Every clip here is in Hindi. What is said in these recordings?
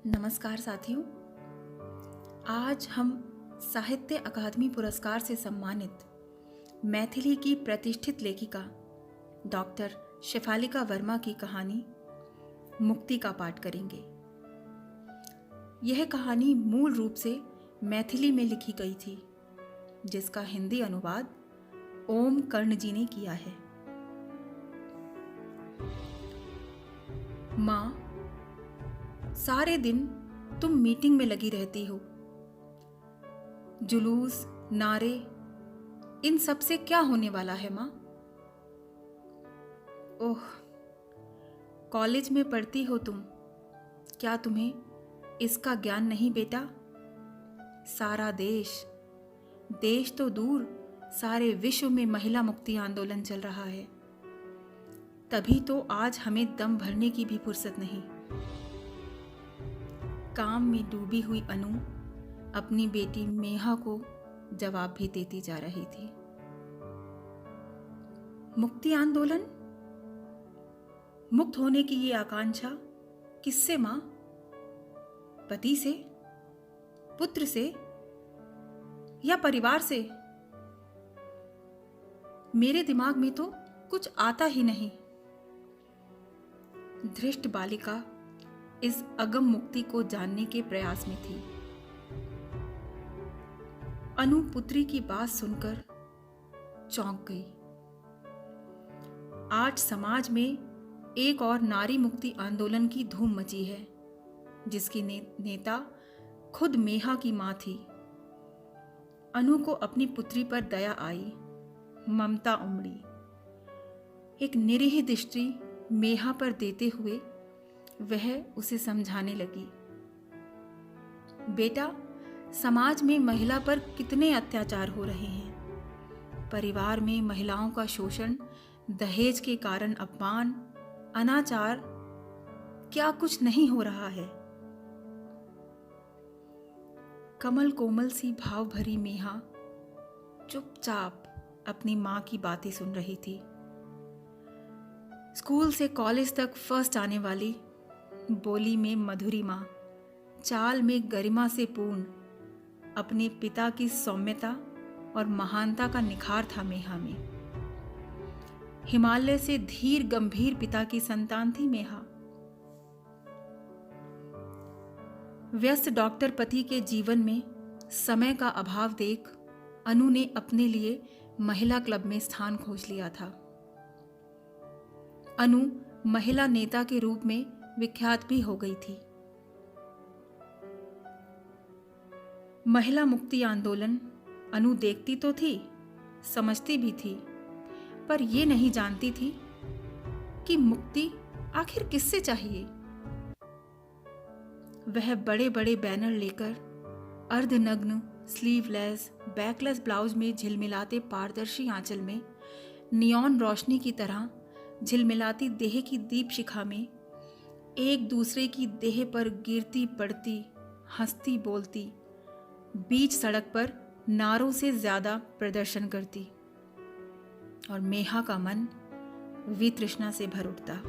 नमस्कार साथियों। आज हम साहित्य अकादमी पुरस्कार से सम्मानित मैथिली की प्रतिष्ठित लेखिका डॉक्टर शेफालिका वर्मा की कहानी मुक्ति का पाठ करेंगे। यह कहानी मूल रूप से मैथिली में लिखी गई थी, जिसका हिंदी अनुवाद ओम कर्ण जी ने किया है। माँ, सारे दिन तुम मीटिंग में लगी रहती हो। जुलूस, नारे, इन सब से क्या होने वाला है माँ? ओह, कॉलेज में पढ़ती हो तुम, क्या तुम्हें इसका ज्ञान नहीं बेटा? सारा देश तो दूर, सारे विश्व में महिला मुक्ति आंदोलन चल रहा है। तभी तो आज हमें दम भरने की भी फुर्सत नहीं। काम में डूबी हुई अनु अपनी बेटी मेहा को जवाब भी देती जा रही थी। मुक्ति आंदोलन, मुक्त होने की ये आकांक्षा किससे मां? पति से, पुत्र से या परिवार से? मेरे दिमाग में तो कुछ आता ही नहीं। धृष्ट बालिका इस अगम मुक्ति को जानने के प्रयास में थी। अनु पुत्री की बात सुनकर चौंक गई। आज समाज में एक और नारी मुक्ति आंदोलन की धूम मची है, जिसकी नेता खुद मेहा की मां थी। अनु को अपनी पुत्री पर दया आई, ममता उमड़ी। एक निरीह दृष्टि मेहा पर देते हुए वह उसे समझाने लगी, बेटा, समाज में महिला पर कितने अत्याचार हो रहे हैं। परिवार में महिलाओं का शोषण, दहेज के कारण अपमान, अनाचार, क्या कुछ नहीं हो रहा है? कमल कोमल सी भाव भरी मेहा चुपचाप अपनी मां की बातें सुन रही थी। स्कूल से कॉलेज तक फर्स्ट आने वाली, बोली में मधुरिमा, चाल में गरिमा से पूर्ण, अपने पिता की सौम्यता और महानता का निखार था मेहा में। हिमालय से धीर गंभीर पिता की संतान थी मेहा। व्यस्त डॉक्टर पति के जीवन में समय का अभाव देख अनु ने अपने लिए महिला क्लब में स्थान खोज लिया था। अनु महिला नेता के रूप में विख्यात भी हो गई थी। महिला मुक्ति आंदोलन अनु देखती तो थी, समझती भी थी, पर यह नहीं जानती थी कि मुक्ति आखिर किससे चाहिए। वह बड़े बड़े बैनर लेकर अर्धनग्न, स्लीवलेस, बैकलेस ब्लाउज में झिलमिलाते पारदर्शी आंचल में नियॉन रोशनी की तरह झिलमिलाती देह की दीप शिखा में एक दूसरे की देह पर गिरती पड़ती, हंसती बोलती, बीच सड़क पर नारों से ज्यादा प्रदर्शन करती, और मेहा का मन वितृष्णा से भर उठता।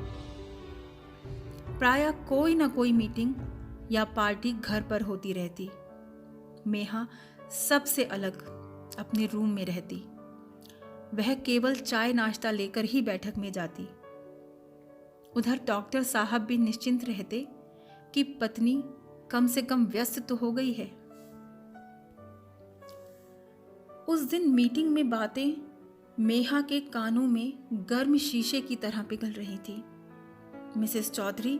प्रायः कोई न कोई मीटिंग या पार्टी घर पर होती रहती। मेहा सबसे अलग अपने रूम में रहती। वह केवल चाय नाश्ता लेकर ही बैठक में जाती। उधर डॉक्टर साहब भी निश्चिंत रहते कि पत्नी कम से कम व्यस्त तो हो गई है। उस दिन मीटिंग में बातें मेहा के कानों में गर्म शीशे की तरह पिघल रही थी। मिसेस चौधरी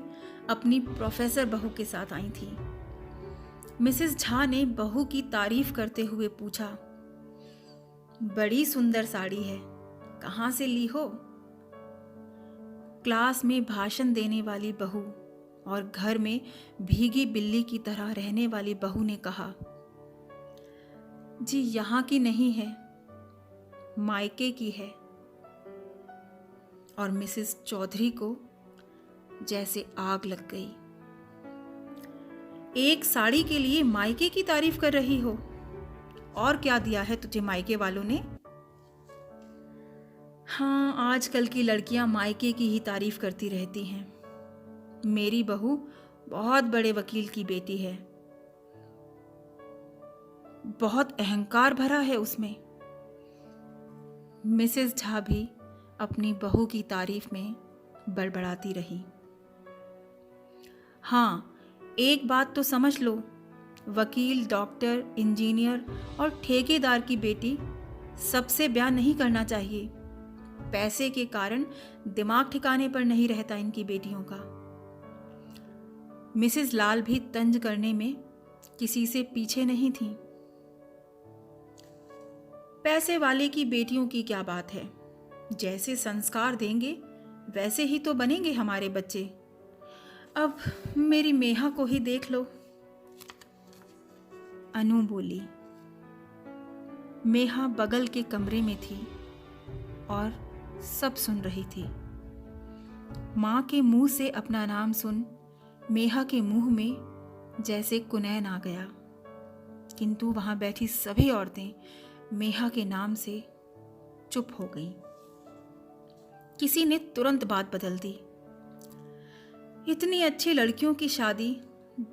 अपनी प्रोफेसर बहू के साथ आई थी। मिसेस झा ने बहू की तारीफ करते हुए पूछा, बड़ी सुंदर साड़ी है, कहाँ से ली हो? क्लास में भाषण देने वाली बहू और घर में भीगी बिल्ली की तरह रहने वाली बहू ने कहा, जी यहाँ की नहीं है, मायके की है। और मिसेस चौधरी को जैसे आग लग गई। एक साड़ी के लिए मायके की तारीफ कर रही हो? और क्या दिया है तुझे मायके वालों ने? हाँ, आजकल की लड़कियां मायके की ही तारीफ करती रहती हैं। मेरी बहू बहुत बड़े वकील की बेटी है, बहुत अहंकार भरा है उसमें। मिसेस झा भी अपनी बहू की तारीफ में बड़बड़ाती रही। हाँ, एक बात तो समझ लो, वकील, डॉक्टर, इंजीनियर और ठेकेदार की बेटी सबसे ब्याह नहीं करना चाहिए। पैसे के कारण दिमाग ठिकाने पर नहीं रहता इनकी बेटियों का। मिसेस लाल भी तंज करने में किसी से पीछे नहीं थी। पैसे वाले की बेटियों की क्या बात है, जैसे संस्कार देंगे वैसे ही तो बनेंगे हमारे बच्चे। अब मेरी मेहा को ही देख लो, अनु बोली। मेहा बगल के कमरे में थी और सब सुन रही थी। माँ के मुंह से अपना नाम सुन मेहा के मुंह में जैसे कुनैन आ गया, किंतु वहां बैठी सभी औरतें मेहा के नाम से चुप हो गईं। किसी ने तुरंत बात बदल दी। इतनी अच्छी लड़कियों की शादी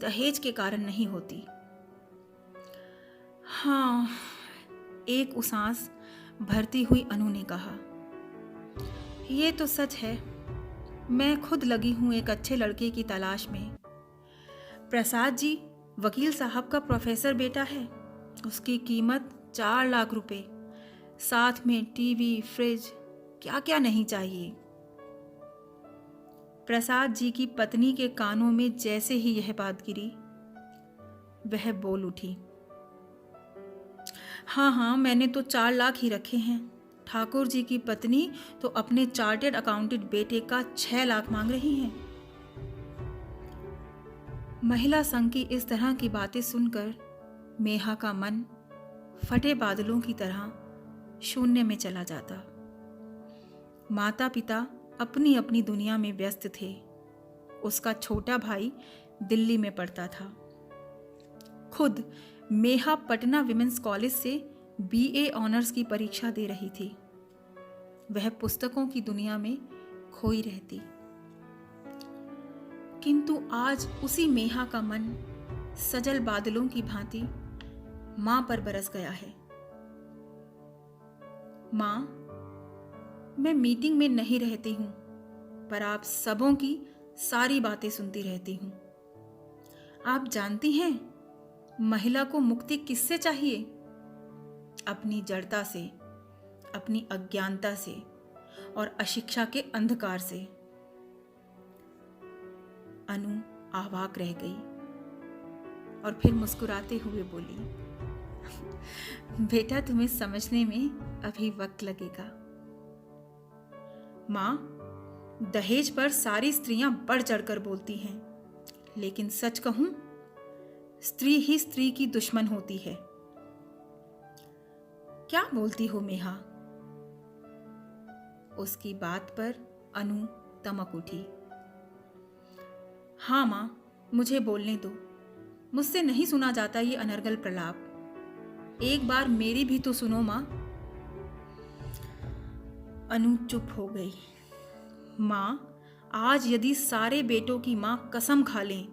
दहेज के कारण नहीं होती। हाँ, एक उसास भरती हुई अनु ने कहा, ये तो सच है। मैं खुद लगी हूं एक अच्छे लड़के की तलाश में। प्रसाद जी वकील साहब का प्रोफेसर बेटा है। उसकी कीमत 4 लाख रुपए, साथ में टीवी, फ्रिज, क्या क्या नहीं चाहिए। प्रसाद जी की पत्नी के कानों में जैसे ही यह बात गिरी, वह बोल उठी, हाँ, मैंने तो 4 लाख ही रखे हैं। ठाकुर जी की पत्नी तो अपने चार्टेड अकाउंटेंट बेटे का 6 लाख मांग रही हैं। महिला संघ की इस तरह की बातें सुनकर मेहा का मन फटे बादलों की तरह शून्य में चला जाता। माता पिता अपनी अपनी दुनिया में व्यस्त थे। उसका छोटा भाई दिल्ली में पढ़ता था। खुद मेहा पटना विमेंस कॉलेज से बीए ऑनर्स की परीक्षा दे रही थी। वह पुस्तकों की दुनिया में खोई रहती। किंतु आज उसी मेहा का मन सजल बादलों की भांति मां पर बरस गया है। मां, मैं मीटिंग में नहीं रहती हूं, पर आप सबों की सारी बातें सुनती रहती हूं। आप जानती हैं, महिला को मुक्ति किससे चाहिए? अपनी जड़ता से, अपनी अज्ञानता से और अशिक्षा के अंधकार से। अनु आवाक रह गई और फिर मुस्कुराते हुए बोली, बेटा, तुम्हें समझने में अभी वक्त लगेगा। मां, दहेज पर सारी स्त्रियां बढ़ चढ़कर बोलती हैं, लेकिन सच कहूं, स्त्री ही स्त्री की दुश्मन होती है। क्या बोलती हो मेहा? उसकी बात पर अनु तमक उठी। हाँ मां, मुझे बोलने दो। मुझसे नहीं सुना जाता ये अनर्गल प्रलाप। एक बार मेरी भी तो सुनो मां। अनु चुप हो गई। मां, आज यदि सारे बेटों की मां कसम खा लें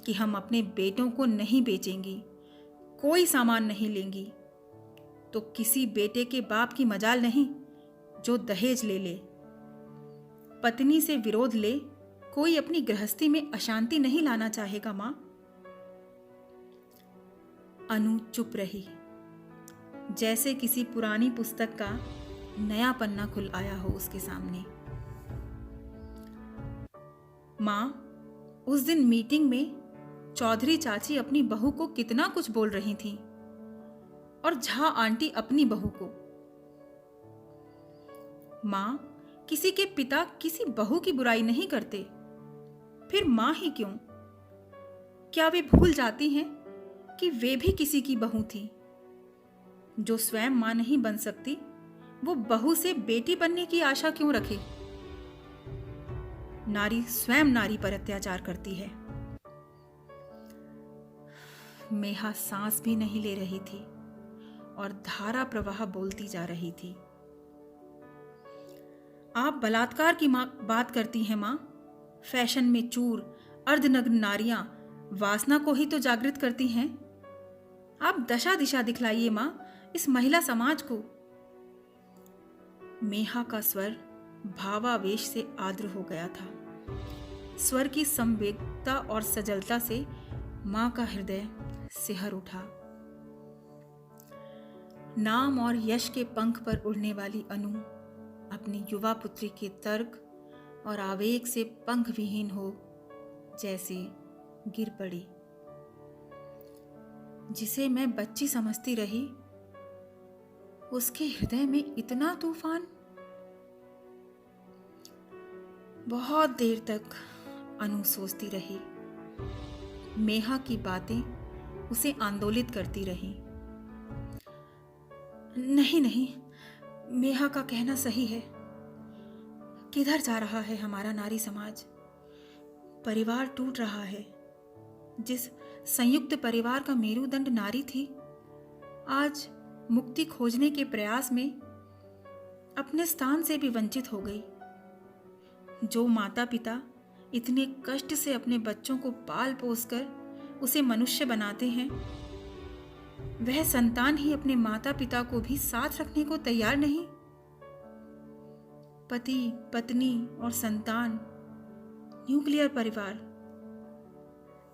कि हम अपने बेटों को नहीं बेचेंगी, कोई सामान नहीं लेंगी, तो किसी बेटे के बाप की मजाल नहीं जो दहेज ले ले। पत्नी से विरोध ले, कोई अपनी गृहस्थी में अशांति नहीं लाना चाहेगा मां। अनु चुप रही, जैसे किसी पुरानी पुस्तक का नया पन्ना खुल आया हो उसके सामने। मां, उस दिन मीटिंग में चौधरी चाची अपनी बहू को कितना कुछ बोल रही थी और झा आंटी अपनी बहू को। मां, किसी के पिता किसी बहू की बुराई नहीं करते, फिर मां ही क्यों? क्या वे भूल जाती हैं कि वे भी किसी की बहू थी? जो स्वयं मां नहीं बन सकती, वो बहू से बेटी बनने की आशा क्यों रखे? नारी स्वयं नारी पर अत्याचार करती है। मेहा सांस भी नहीं ले रही थी और धारा प्रवाह बोलती जा रही थी। आप बलात्कार की बात करती हैं मां। फैशन में चूर, अर्धनग्न नारियां वासना को ही तो जागृत करती हैं। आप दशा दिशा दिखलाइए मां इस महिला समाज को। मेहा का स्वर भावावेश से आर्द्र हो गया था। स्वर की संवेदता और सजलता से मां का हृदय सिहर उठा। नाम और यश के पंख पर उड़ने वाली अनु अपनी युवा पुत्री के तर्क और आवेग से पंख विहीन हो जैसे गिर पड़ी। जिसे मैं बच्ची समझती रही, उसके हृदय में इतना तूफान। बहुत देर तक अनु सोचती रही। मेहा की बातें उसे आंदोलित करती रही। नहीं नहीं, मेहा का कहना सही है। किधर जा रहा है हमारा नारी समाज? परिवार टूट रहा है। जिस संयुक्त परिवार का मेरुदंड नारी थी, आज मुक्ति खोजने के प्रयास में अपने स्थान से भी वंचित हो गई। जो माता पिता इतने कष्ट से अपने बच्चों को पाल पोस कर उसे मनुष्य बनाते हैं, वह संतान ही अपने माता पिता को भी साथ रखने को तैयार नहीं। पति, पत्नी और संतान, न्यूक्लियर परिवार।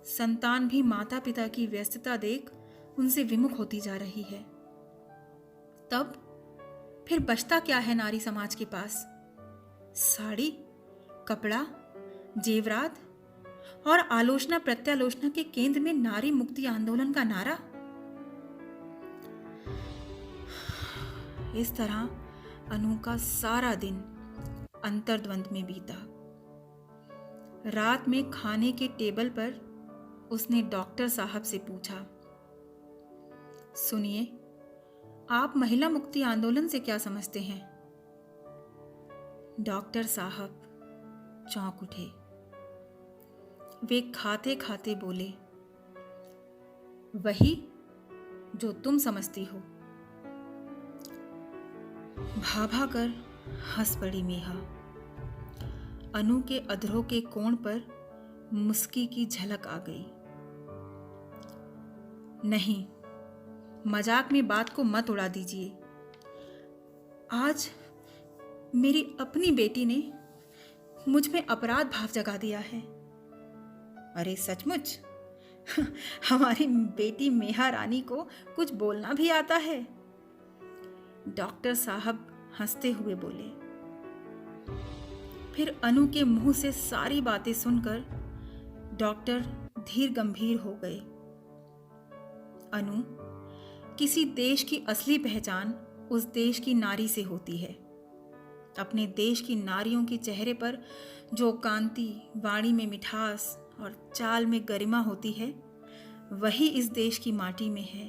संतान भी माता पिता की व्यस्तता देख उनसे विमुख होती जा रही है। तब फिर बचता क्या है नारी समाज के पास? साड़ी, कपड़ा, जेवरात और आलोचना प्रत्यालोचना के केंद्र में नारी मुक्ति आंदोलन का नारा। इस तरह अनु का सारा दिन अंतर्द्वंद में बीता। रात में खाने के टेबल पर उसने डॉक्टर साहब से पूछा, सुनिए, आप महिला मुक्ति आंदोलन से क्या समझते हैं? डॉक्टर साहब चौंक उठे। वे खाते खाते बोले, वही जो तुम समझती हो। भाभा कर हंस पड़ी मेहा। अनु के अधरों के कोण पर मुस्की की झलक आ गई। नहीं, मजाक में बात को मत उड़ा दीजिए। आज मेरी अपनी बेटी ने मुझ में अपराध भाव जगा दिया है। अरे सचमुच? हमारी बेटी मेहा रानी को कुछ बोलना भी आता है? डॉक्टर साहब हंसते हुए बोले। फिर अनु के मुंह से सारी बातें सुनकर डॉक्टर धीर गंभीर हो गए। अनु, किसी देश की असली पहचान उस देश की नारी से होती है। अपने देश की नारियों के चेहरे पर जो कांति, वाणी में मिठास और चाल में गरिमा होती है, वही इस देश की माटी में है,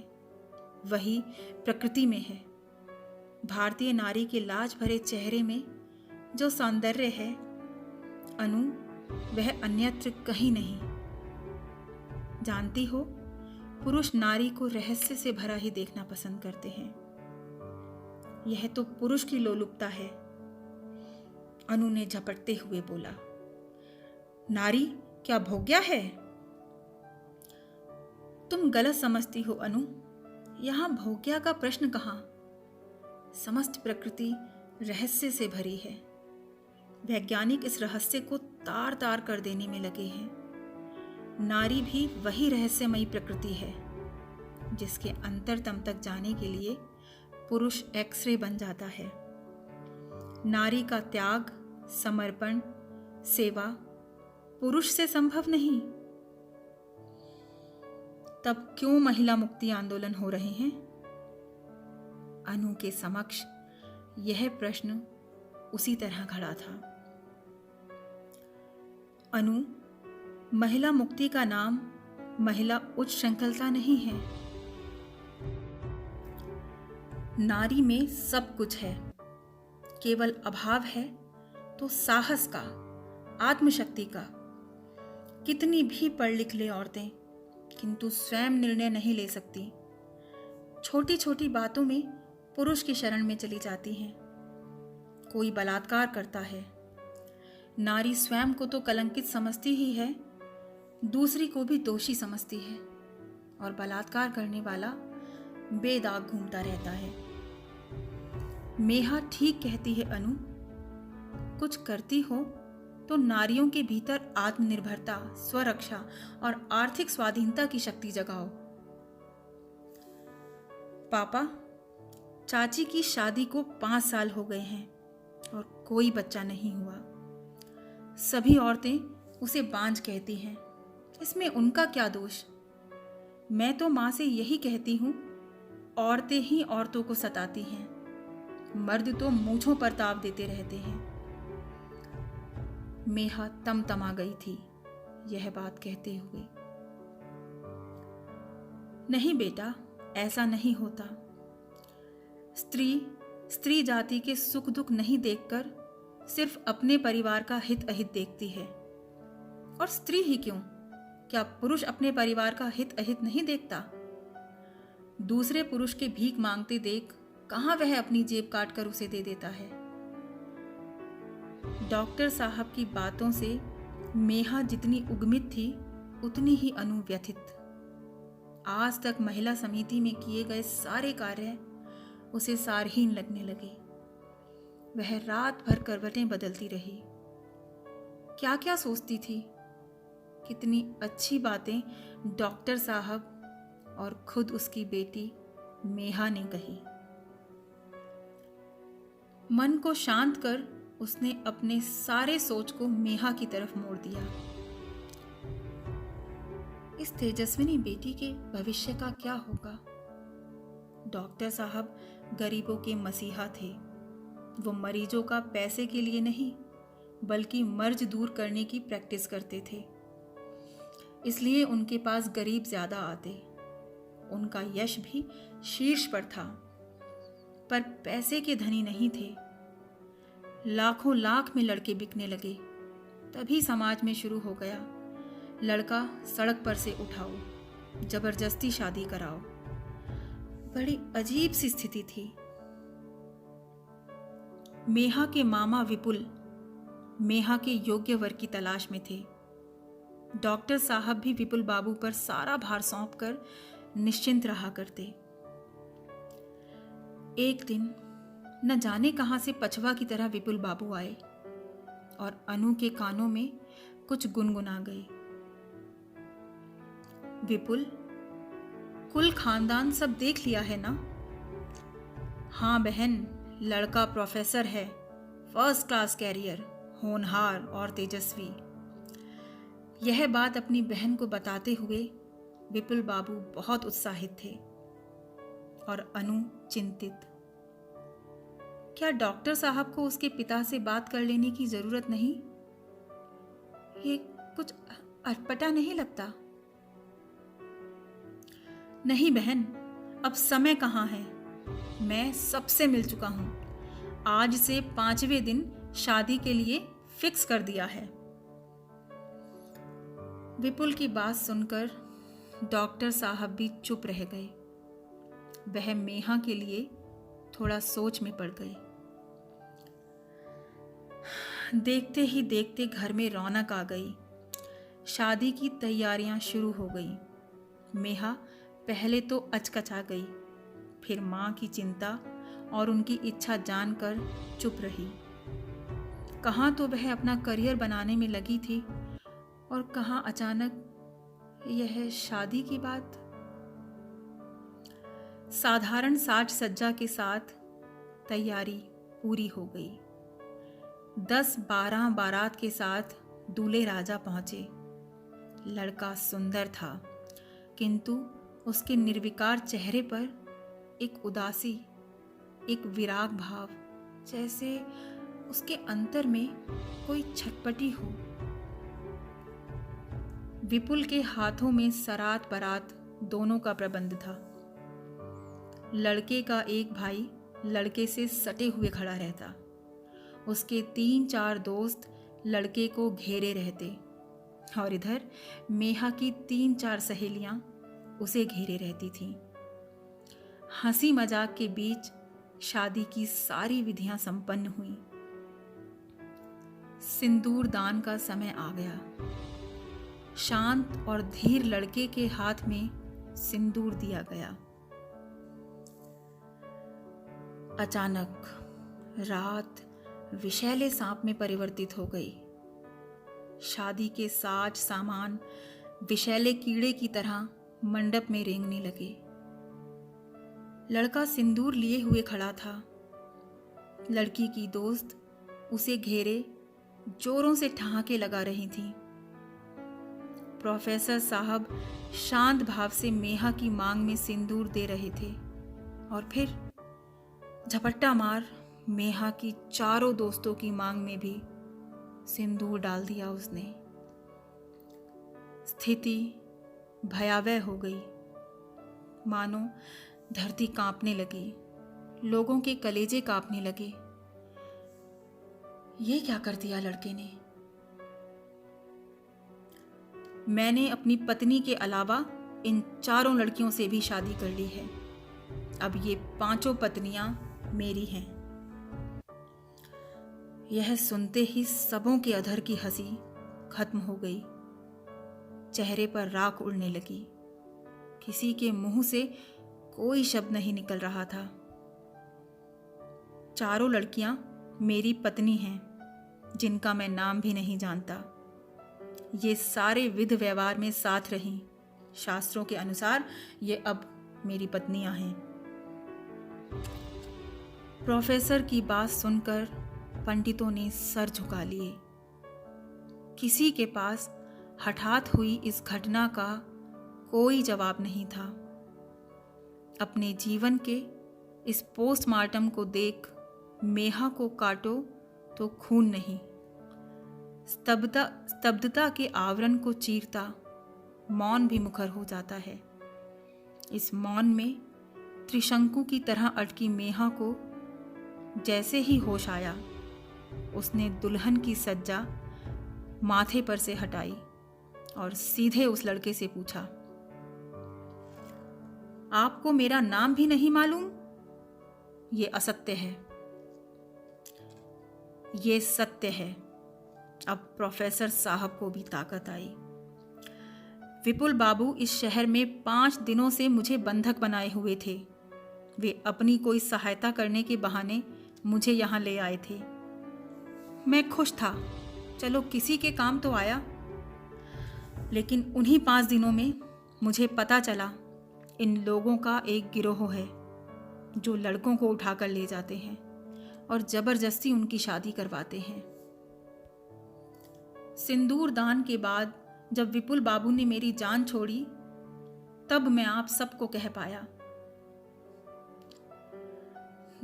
वही प्रकृति में है। भारतीय नारी के लाज भरे चेहरे में जो सौंदर्य है, अनु, वह अन्यत्र कहीं नहीं। जानती हो, पुरुष नारी को रहस्य से भरा ही देखना पसंद करते हैं। यह तो पुरुष की लोलुपता है। अनु ने झपटते हुए बोला, नारी क्या भोग्या है? तुम गलत समझती हो अनु। यहां भोग्या का प्रश्न कहां? समस्त प्रकृति रहस्य से भरी है। वैज्ञानिक इस रहस्य को तार तार कर देने में लगे हैं। नारी भी वही रहस्यमयी प्रकृति है जिसके अंतरतम तक जाने के लिए पुरुष एक्सरे बन जाता है। नारी का त्याग, समर्पण, सेवा पुरुष से संभव नहीं। तब क्यों महिला मुक्ति आंदोलन हो रहे हैं? अनु के समक्ष यह प्रश्न उसी तरह खड़ा था। अनु, महिला मुक्ति का नाम महिला उच्च श्रृंखलता नहीं है। नारी में सब कुछ है, केवल अभाव है तो साहस का, आत्मशक्ति का। कितनी भी पढ़ लिख ले औरतें, किंतु स्वयं निर्णय नहीं ले सकती। छोटी छोटी बातों में पुरुष की शरण में चली जाती हैं। कोई बलात्कार करता है, नारी स्वयं को तो कलंकित समझती ही है, दूसरी को भी दोषी समझती है और बलात्कार करने वाला बेदाग घूमता रहता है। मेहा ठीक कहती है अनु, कुछ करती हो तो नारियों के भीतर आत्मनिर्भरता, स्वरक्षा और आर्थिक स्वाधीनता की शक्ति जगाओ। पापा, चाची की शादी को 5 साल हो गए हैं और कोई बच्चा नहीं हुआ। सभी औरतें उसे बांझ कहती हैं, इसमें उनका क्या दोष? मैं तो माँ से यही कहती हूँ, औरतें ही औरतों को सताती हैं, मर्द तो मूंछों पर ताव देते रहते हैं। मेहा तमा गई थी यह बात कहते हुए। नहीं बेटा, ऐसा नहीं होता। स्त्री जाति के सुख दुख नहीं देखकर सिर्फ अपने परिवार का हित अहित देखती है। और स्त्री ही क्यों, क्या पुरुष अपने परिवार का हित अहित नहीं देखता? दूसरे पुरुष के भीख मांगते देख कहां वह अपनी जेब काट कर उसे दे देता है। डॉक्टर साहब की बातों से मेहा जितनी उद्विग्न थी उतनी ही अनु व्यथित। आज तक महिला समिति में किए गए सारे कार्य उसे सारहीन लगने लगे। वह रात भर करवटें बदलती रही। क्या क्या सोचती थी, कितनी अच्छी बातें डॉक्टर साहब और खुद उसकी बेटी मेहा ने कही। मन को शांत कर उसने अपने सारे सोच को मेहा की तरफ मोड़ दिया। इस तेजस्विनी बेटी के भविष्य का क्या होगा? डॉक्टर साहब गरीबों के मसीहा थे। वो मरीजों का पैसे के लिए नहीं बल्कि मर्ज दूर करने की प्रैक्टिस करते थे, इसलिए उनके पास गरीब ज्यादा आते। उनका यश भी शीर्ष पर था, पर पैसे के धनी नहीं थे। लाखों लाख में लड़के बिकने लगे। तभी समाज में शुरू हो गया, लड़का सड़क पर से उठाओ, जबरदस्ती शादी कराओ। बड़ी अजीब सी स्थिति थी। मेहा के मामा विपुल मेहा के योग्य वर की तलाश में थे। डॉक्टर साहब भी विपुल बाबू पर सारा भार सौंपकर निश्चिंत रहा करते। एक दिन न जाने कहां से पछवा की तरह विपुल बाबू आए और अनु के कानों में कुछ गुनगुना गए। विपुल, कुल खानदान सब देख लिया है ना? हाँ बहन, लड़का प्रोफेसर है, फर्स्ट क्लास कैरियर, होनहार और तेजस्वी। यह बात अपनी बहन को बताते हुए विपुल बाबू बहुत उत्साहित थे और अनु चिंतित। क्या डॉक्टर साहब को उसके पिता से बात कर लेने की जरूरत नहीं? ये कुछ अटपटा नहीं लगता? नहीं बहन, अब समय कहाँ है। मैं सबसे मिल चुका हूं। आज से 5वें दिन शादी के लिए फिक्स कर दिया है। विपुल की बात सुनकर डॉक्टर साहब भी चुप रह गए। वह मेहा के लिए थोड़ा सोच में पड़ गए। देखते ही देखते घर में रौनक आ गई। शादी की तैयारियां शुरू हो गई। मेहा पहले तो अचकचा गई, फिर मां की चिंता और उनकी इच्छा जानकर चुप रही। कहाँ तो वह अपना करियर बनाने में लगी थी और कहाँ अचानक यह शादी की बात। साधारण साज सज्जा के साथ तैयारी पूरी हो गई। 10-12 बारात के साथ दूल्हे राजा पहुंचे। लड़का सुंदर था, किंतु उसके निर्विकार चेहरे पर एक उदासी, एक विराग भाव, जैसे उसके अंतर में कोई छटपटी हो। विपुल के हाथों में सरात बरात दोनों का प्रबंध था। लड़के का एक भाई लड़के से सटे हुए खड़ा रहता। उसके 3-4 दोस्त लड़के को घेरे रहते और इधर मेहा की 3-4 सहेलियां उसे घेरे रहती थीं। हंसी मजाक के बीच शादी की सारी विधियां संपन्न हुई। सिंदूर दान का समय आ गया। शांत और धीर लड़के के हाथ में सिंदूर दिया गया। अचानक रात विषैले सांप में परिवर्तित हो गई। शादी के साज सामान विषैले कीड़े की तरह मंडप में रेंगने लगे। लड़का सिंदूर लिए हुए खड़ा था। लड़की की दोस्त उसे घेरे जोरों से ठहाके लगा रही थी। प्रोफेसर साहब शांत भाव से मेहा की मांग में सिंदूर दे रहे थे और फिर झपट्टा मार मेहा की चारों दोस्तों की मांग में भी सिंदूर डाल दिया उसने। स्थिति भयावह हो गई। मानो धरती कांपने लगी, लोगों के कलेजे कांपने लगे। ये क्या कर दिया लड़के ने? मैंने अपनी पत्नी के अलावा इन चारों लड़कियों से भी शादी कर ली है। अब ये पांचों पत्नियां मेरी हैं। यह सुनते ही सबों के अधर की हंसी खत्म हो गई। चेहरे पर राख उड़ने लगी। किसी के मुंह से कोई शब्द नहीं निकल रहा था। चारों लड़कियां मेरी पत्नी हैं, जिनका मैं नाम भी नहीं जानता। ये सारे विध व्यवहार में साथ रहीं। शास्त्रों के अनुसार ये अब मेरी पत्नियां हैं। प्रोफेसर की बात सुनकर पंडितों ने सर झुका लिए। किसी के पास हठात हुई इस घटना का कोई जवाब नहीं था। अपने जीवन के इस पोस्टमार्टम को देख मेहा को काटो तो खून नहीं, स्तब्धता के आवरण को चीरता मौन भी मुखर हो जाता है। इस मौन में त्रिशंकु की तरह अटकी मेहा को जैसे ही होश आया, उसने दुल्हन की सज्जा माथे पर से हटाई और सीधे उस लड़के से पूछा, आपको मेरा नाम भी नहीं मालूम? ये असत्य है। ये सत्य है। अब प्रोफेसर साहब को भी ताकत आई। विपुल बाबू इस शहर में 5 दिनों से मुझे बंधक बनाए हुए थे। वे अपनी कोई सहायता करने के बहाने मुझे यहाँ ले आए थे। मैं खुश था, चलो किसी के काम तो आया। लेकिन उन्हीं 5 दिनों में मुझे पता चला इन लोगों का एक गिरोह है जो लड़कों को उठाकर ले जाते हैं और जबरदस्ती उनकी शादी करवाते हैं। सिंदूर दान के बाद जब विपुल बाबू ने मेरी जान छोड़ी, तब मैं आप सबको कह पाया।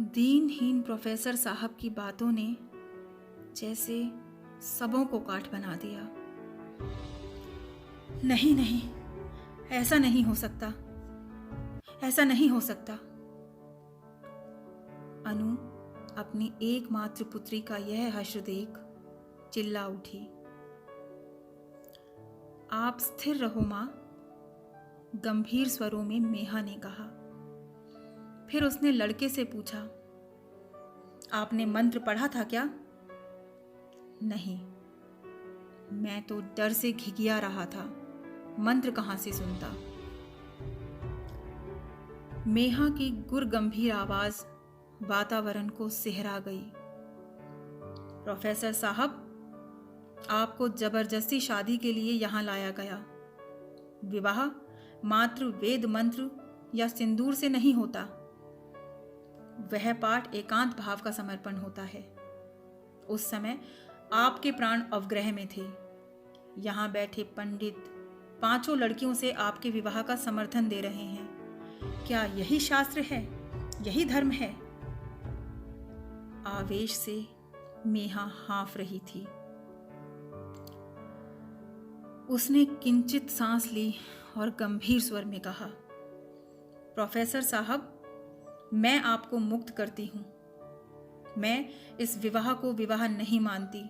दीनहीन प्रोफेसर साहब की बातों ने जैसे सबों को काठ बना दिया। नहीं नहीं, ऐसा नहीं हो सकता, ऐसा नहीं हो सकता। अनु अपनी एकमात्र पुत्री का यह हश्र देख चिल्ला उठी। आप स्थिर रहो मां, गंभीर स्वरों में मेहा ने कहा। फिर उसने लड़के से पूछा, आपने मंत्र पढ़ा था क्या? नहीं, मैं तो डर से घिघिया रहा था, मंत्र कहां से सुनता। मेहा की गुर गंभीर आवाज वातावरण को सिहरा गई। प्रोफेसर साहब, आपको जबरदस्ती शादी के लिए यहां लाया गया। विवाह मात्र वेद मंत्र या सिंदूर से नहीं होता। वह पाठ एकांत भाव का समर्पण होता है। उस समय आपके प्राण अवग्रह में थे। यहां बैठे पंडित 5 लड़कियों से आपके विवाह का समर्थन दे रहे हैं। क्या यही शास्त्र है? यही धर्म है? आवेश से मेहा हाँफ रही थी। उसने किंचित सांस ली और गंभीर स्वर में कहा, प्रोफेसर साहब, मैं आपको मुक्त करती हूं। मैं इस विवाह को विवाह नहीं मानती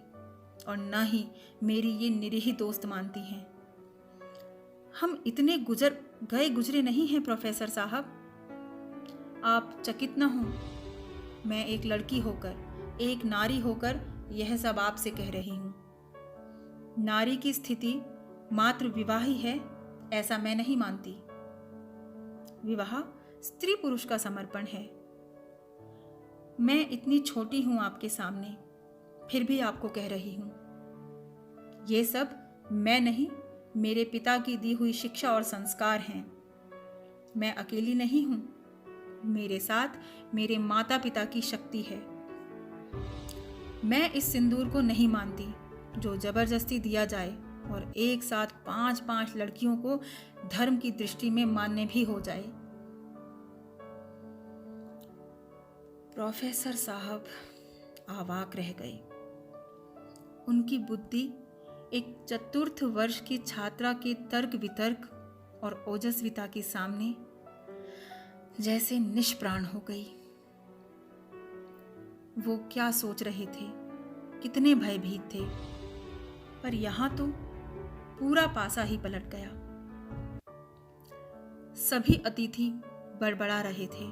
और न ही मेरी ये निरीह दोस्त मानती हैं। हम इतने गुजरे नहीं हैं प्रोफेसर साहब। आप चकित न हो। मैं एक लड़की होकर, एक नारी होकर यह सब आपसे कह रही हूं। नारी की स्थिति मात्र विवाह ही है, ऐसा मैं नहीं मानती। विवाह स्त्री पुरुष का समर्पण है। मैं इतनी छोटी हूं आपके सामने, फिर भी आपको कह रही हूं, ये सब मैं नहीं, मेरे पिता की दी हुई शिक्षा और संस्कार हैं। मैं अकेली नहीं हूं, मेरे साथ मेरे माता पिता की शक्ति है। मैं इस सिंदूर को नहीं मानती जो जबरदस्ती दिया जाए और एक साथ 5-5 लड़कियों को धर्म की दृष्टि में मान्य भी हो जाए। प्रोफेसर साहब अवाक रह गए। उनकी बुद्धि एक चतुर्थ वर्ष की छात्रा के तर्क वितर्क और ओजस्विता के सामने जैसे निष्प्राण हो गई। वो क्या सोच रहे थे, कितने भयभीत थे, पर यहां तो पूरा पासा ही पलट गया। सभी अतिथि बड़बड़ा रहे थे,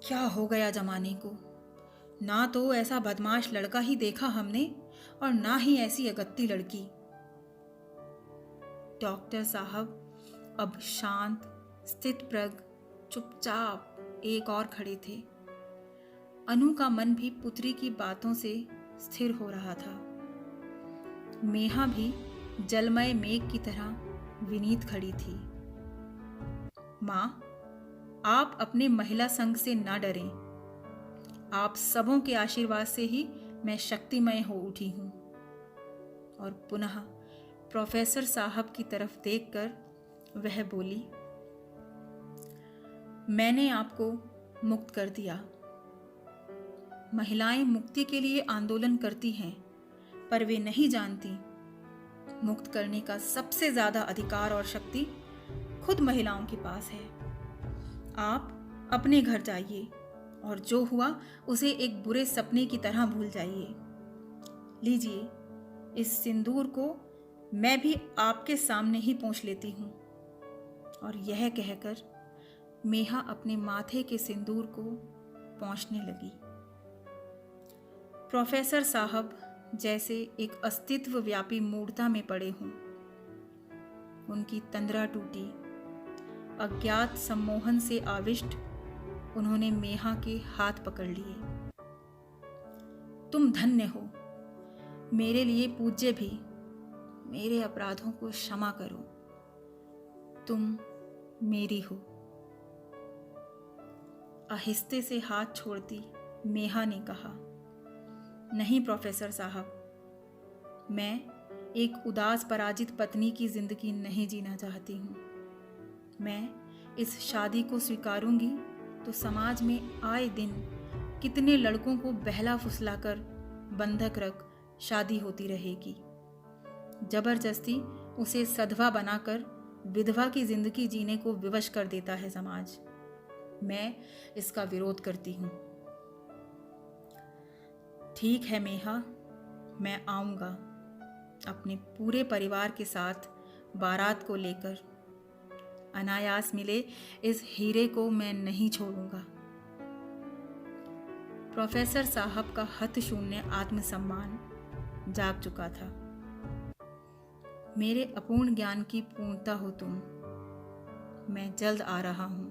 क्या हो गया जमाने को, ना तो ऐसा बदमाश लड़का ही देखा हमने और ना ही ऐसी अगत्ती लड़की। डॉक्टर साहब अब शांत, स्थितप्रज्ञ, चुपचाप एक और खड़े थे। अनु का मन भी पुत्री की बातों से स्थिर हो रहा था। मेहा भी जलमय मेघ की तरह विनीत खड़ी थी। मां, आप अपने महिला संघ से ना डरें। आप सबों के आशीर्वाद से ही मैं शक्तिमय हो उठी हूं। और पुनः प्रोफेसर साहब की तरफ देखकर वह बोली, मैंने आपको मुक्त कर दिया। महिलाएं मुक्ति के लिए आंदोलन करती हैं, पर वे नहीं जानती मुक्त करने का सबसे ज्यादा अधिकार और शक्ति खुद महिलाओं के पास है। आप अपने घर जाइए और जो हुआ उसे एक बुरे सपने की तरह भूल जाइए। लीजिए, इस सिंदूर को मैं भी आपके सामने ही पोंछ लेती हूँ। और यह कहकर मेहा अपने माथे के सिंदूर को पोंछने लगी। प्रोफेसर साहब जैसे एक अस्तित्व व्यापी मूर्ता में पड़े हों। उनकी तंद्रा टूटी। अज्ञात सम्मोहन से आविष्ट उन्होंने मेहा के हाथ पकड़ लिए। तुम धन्य हो, मेरे लिए पूज्य भी। मेरे अपराधों को क्षमा करो, तुम मेरी हो। आहिस्ते से हाथ छोड़ती मेहा ने कहा, नहीं प्रोफेसर साहब, मैं एक उदास पराजित पत्नी की जिंदगी नहीं जीना चाहती हूँ। मैं इस शादी को स्वीकारूंगी तो समाज में आए दिन कितने लड़कों को बहला फुसलाकर बंधक रख शादी होती रहेगी। जबरदस्ती उसे सधवा बनाकर विधवा की जिंदगी जीने को विवश कर देता है समाज। मैं इसका विरोध करती हूँ। ठीक है मेहा, मैं आऊँगा अपने पूरे परिवार के साथ बारात को लेकर। अनायास मिले इस हीरे को मैं नहीं छोड़ूंगा। प्रोफेसर साहब का हत शून्य आत्मसम्मान जाग चुका था। मेरे अपूर्ण ज्ञान की पूर्णता हो तुम। मैं जल्द आ रहा हूँ।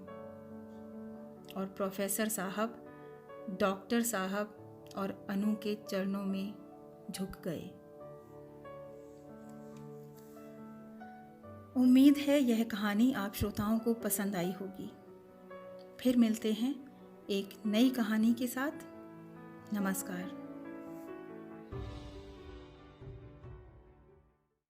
और प्रोफेसर साहब डॉक्टर साहब और अनु के चरणों में झुक गए। उम्मीद है यह कहानी आप श्रोताओं को पसंद आई होगी। फिर मिलते हैं एक नई कहानी के साथ। नमस्कार।